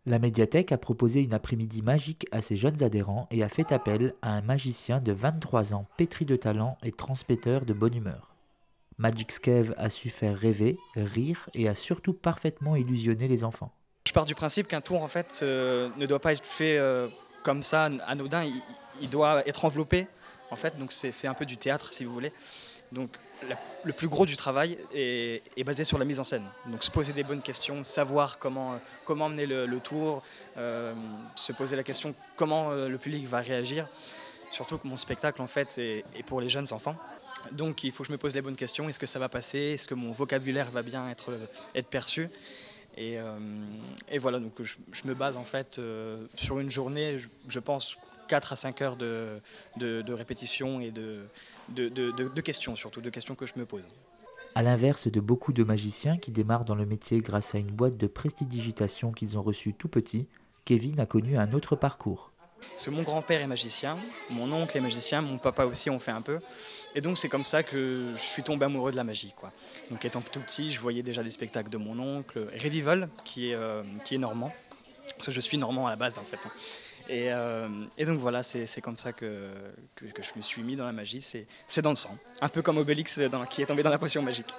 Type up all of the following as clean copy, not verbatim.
La médiathèque a proposé une après-midi magique à ses jeunes adhérents et a fait appel à un magicien de 23 ans pétri de talent et transmetteur de bonne humeur. Magic Skev a su faire rêver, rire et a surtout parfaitement illusionné les enfants. Je pars du principe qu'un tour en fait ne doit pas être fait comme ça, anodin, il doit être enveloppé en fait, donc c'est un peu du théâtre si vous voulez. Donc le plus gros du travail est basé sur la mise en scène. Donc se poser des bonnes questions, savoir comment mener le tour, se poser la question comment le public va réagir. Surtout que mon spectacle en fait est pour les jeunes enfants. Donc il faut que je me pose les bonnes questions. Est-ce que ça va passer? Est-ce que mon vocabulaire va bien être perçu? Et voilà, donc je me base en fait sur une journée, je pense 4 à 5 heures de répétition et de questions, surtout de questions que je me pose. À l'inverse de beaucoup de magiciens qui démarrent dans le métier grâce à une boîte de prestidigitation qu'ils ont reçue tout petit, Kevin a connu un autre parcours. Parce que mon grand-père est magicien, mon oncle est magicien, mon papa aussi en fait un peu. Et donc c'est comme ça que je suis tombé amoureux de la magie, quoi. Donc étant tout petit, je voyais déjà des spectacles de mon oncle, Révival, qui est normand. Parce que je suis normand à la base en fait. Et donc voilà, c'est comme ça que je me suis mis dans la magie, c'est dans le sang. Un peu comme Obélix qui est tombé dans la potion magique.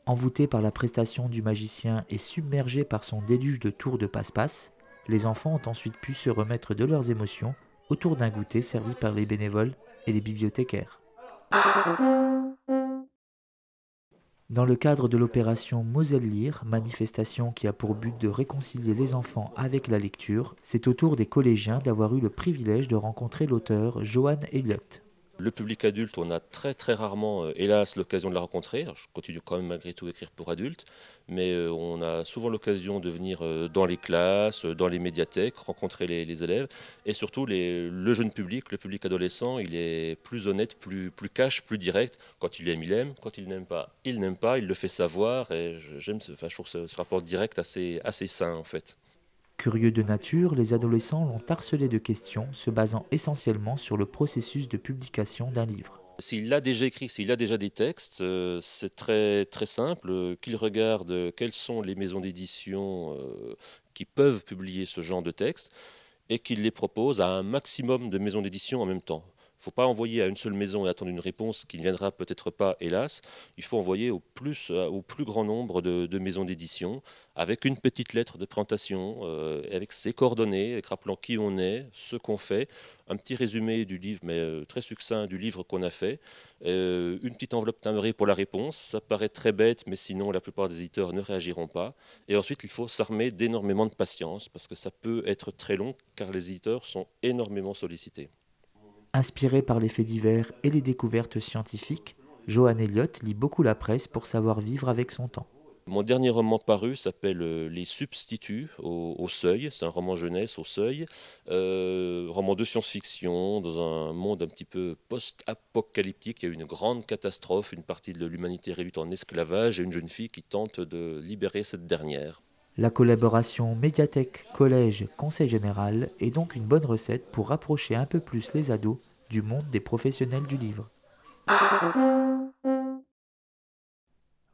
Envoûtés par la prestation du magicien et submergés par son déluge de tours de passe-passe, les enfants ont ensuite pu se remettre de leurs émotions autour d'un goûter servi par les bénévoles et les bibliothécaires. Dans le cadre de l'opération Moselle Lire, manifestation qui a pour but de réconcilier les enfants avec la lecture, c'est au tour des collégiens d'avoir eu le privilège de rencontrer l'auteur Johan Elliott. Le public adulte, on a très très rarement, hélas, l'occasion de la rencontrer. Je continue quand même malgré tout à écrire pour adultes, mais on a souvent l'occasion de venir dans les classes, dans les médiathèques, rencontrer les élèves, et surtout le jeune public, le public adolescent, il est plus honnête, plus cash, plus direct. Quand il aime, quand il n'aime pas, il le fait savoir, et je trouve ce rapport direct assez sain en fait. Curieux de nature, les adolescents l'ont harcelé de questions se basant essentiellement sur le processus de publication d'un livre. S'il l'a déjà écrit, s'il a déjà des textes, c'est très, très simple. Qu'il regarde quelles sont les maisons d'édition qui peuvent publier ce genre de textes et qu'il les propose à un maximum de maisons d'édition en même temps. Il ne faut pas envoyer à une seule maison et attendre une réponse qui ne viendra peut-être pas, hélas. Il faut envoyer au plus grand nombre de maisons d'édition avec une petite lettre de présentation, avec ses coordonnées, avec rappelant qui on est, ce qu'on fait, un petit résumé du livre, mais très succinct du livre qu'on a fait, une petite enveloppe timbrée pour la réponse. Ça paraît très bête, mais sinon la plupart des éditeurs ne réagiront pas. Et ensuite, il faut s'armer d'énormément de patience, parce que ça peut être très long, car les éditeurs sont énormément sollicités. Inspiré par les faits divers et les découvertes scientifiques, Johan Elliott lit beaucoup la presse pour savoir vivre avec son temps. Mon dernier roman paru s'appelle Les Substituts au Seuil, c'est un roman jeunesse au Seuil, roman de science-fiction dans un monde un petit peu post-apocalyptique. Il y a eu une grande catastrophe, une partie de l'humanité réduite en esclavage et une jeune fille qui tente de libérer cette dernière. La collaboration médiathèque-collège-conseil général est donc une bonne recette pour rapprocher un peu plus les ados du monde des professionnels du livre.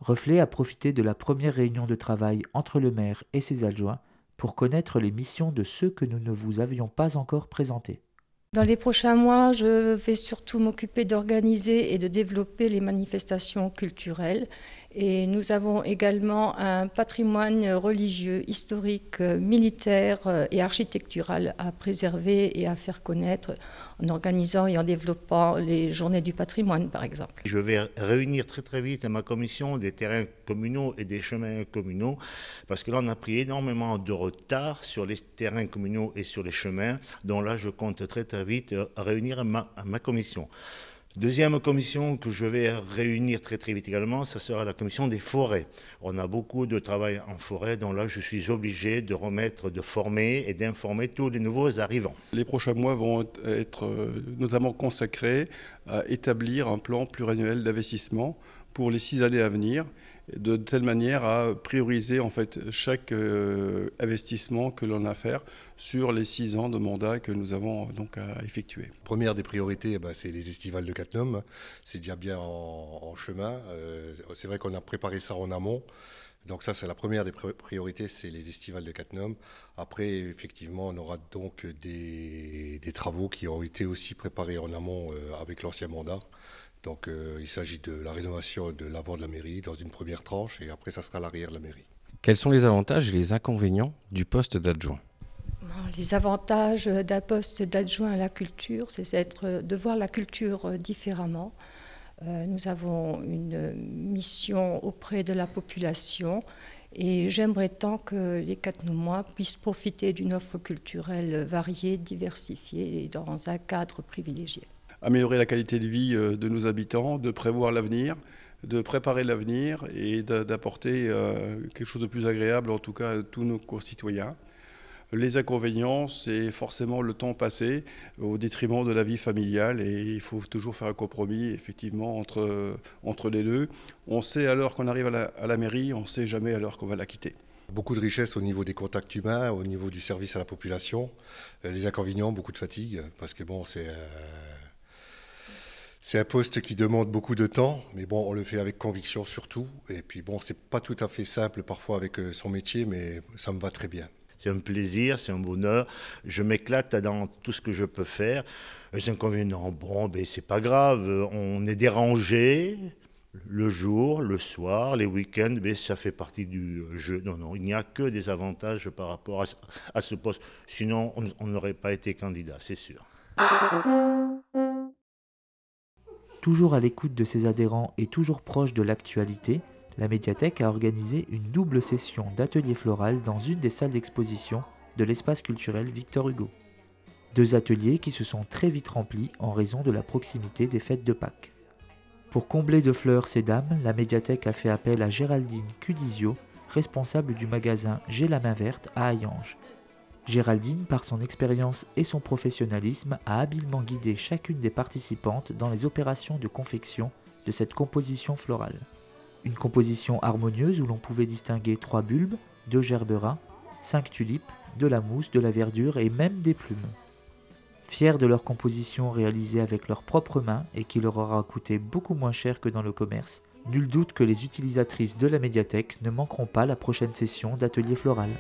Reflet a profité de la première réunion de travail entre le maire et ses adjoints pour connaître les missions de ceux que nous ne vous avions pas encore présentés. Dans les prochains mois, je vais surtout m'occuper d'organiser et de développer les manifestations culturelles. Et nous avons également un patrimoine religieux, historique, militaire et architectural à préserver et à faire connaître en organisant et en développant les journées du patrimoine, par exemple. Je vais réunir très très vite ma commission des terrains communaux et des chemins communaux, parce que là on a pris énormément de retard sur les terrains communaux et sur les chemins, donc là je compte très très vite réunir ma commission. Deuxième commission que je vais réunir très très vite également, ça sera la commission des forêts. On a beaucoup de travail en forêt, donc là je suis obligé de former et d'informer tous les nouveaux arrivants. Les prochains mois vont être notamment consacrés à établir un plan pluriannuel d'investissement pour les 6 années à venir. de telle manière à prioriser en fait chaque investissement que l'on a à faire sur les 6 ans de mandat que nous avons donc à effectuer. Première des priorités, c'est les estivales de Cattenom. C'est déjà bien en chemin. C'est vrai qu'on a préparé ça en amont. Donc ça, c'est la première des priorités, c'est les estivales de Cattenom. Après, effectivement, on aura donc des travaux qui ont été aussi préparés en amont avec l'ancien mandat. Donc il s'agit de la rénovation de l'avant de la mairie dans une première tranche et après ça sera l'arrière de la mairie. Quels sont les avantages et les inconvénients du poste d'adjoint ? Les avantages d'un poste d'adjoint à la culture, c'est de voir la culture différemment. Nous avons une mission auprès de la population et j'aimerais tant que les Cattenomois puissent profiter d'une offre culturelle variée, diversifiée et dans un cadre privilégié. Améliorer la qualité de vie de nos habitants, de prévoir l'avenir, de préparer l'avenir et d'apporter quelque chose de plus agréable en tout cas à tous nos concitoyens. Les inconvénients, c'est forcément le temps passé au détriment de la vie familiale et il faut toujours faire un compromis effectivement entre les deux. On sait à l'heure qu'on arrive à la mairie, on ne sait jamais à l'heure qu'on va la quitter. Beaucoup de richesse au niveau des contacts humains, au niveau du service à la population. Les inconvénients, beaucoup de fatigue parce que bon, c'est un poste qui demande beaucoup de temps, mais bon, on le fait avec conviction surtout. Et puis bon, c'est pas tout à fait simple parfois avec son métier, mais ça me va très bien. C'est un plaisir, c'est un bonheur. Je m'éclate dans tout ce que je peux faire. Les inconvénients, c'est pas grave. On est dérangé le jour, le soir, les week-ends, ça fait partie du jeu. Non, il n'y a que des avantages par rapport à ce poste. Sinon, on n'aurait pas été candidat, c'est sûr. Toujours à l'écoute de ses adhérents et toujours proche de l'actualité, la médiathèque a organisé une double session d'atelier floral dans une des salles d'exposition de l'espace culturel Victor Hugo. 2 ateliers qui se sont très vite remplis en raison de la proximité des fêtes de Pâques. Pour combler de fleurs ces dames, la médiathèque a fait appel à Géraldine Cudizio, responsable du magasin J'ai la main verte à Hayange. Géraldine, par son expérience et son professionnalisme, a habilement guidé chacune des participantes dans les opérations de confection de cette composition florale. Une composition harmonieuse où l'on pouvait distinguer 3 bulbes, 2 gerberins, 5 tulipes, de la mousse, de la verdure et même des plumes. Fiers de leur composition réalisée avec leurs propres mains et qui leur aura coûté beaucoup moins cher que dans le commerce, nul doute que les utilisatrices de la médiathèque ne manqueront pas la prochaine session d'atelier floral.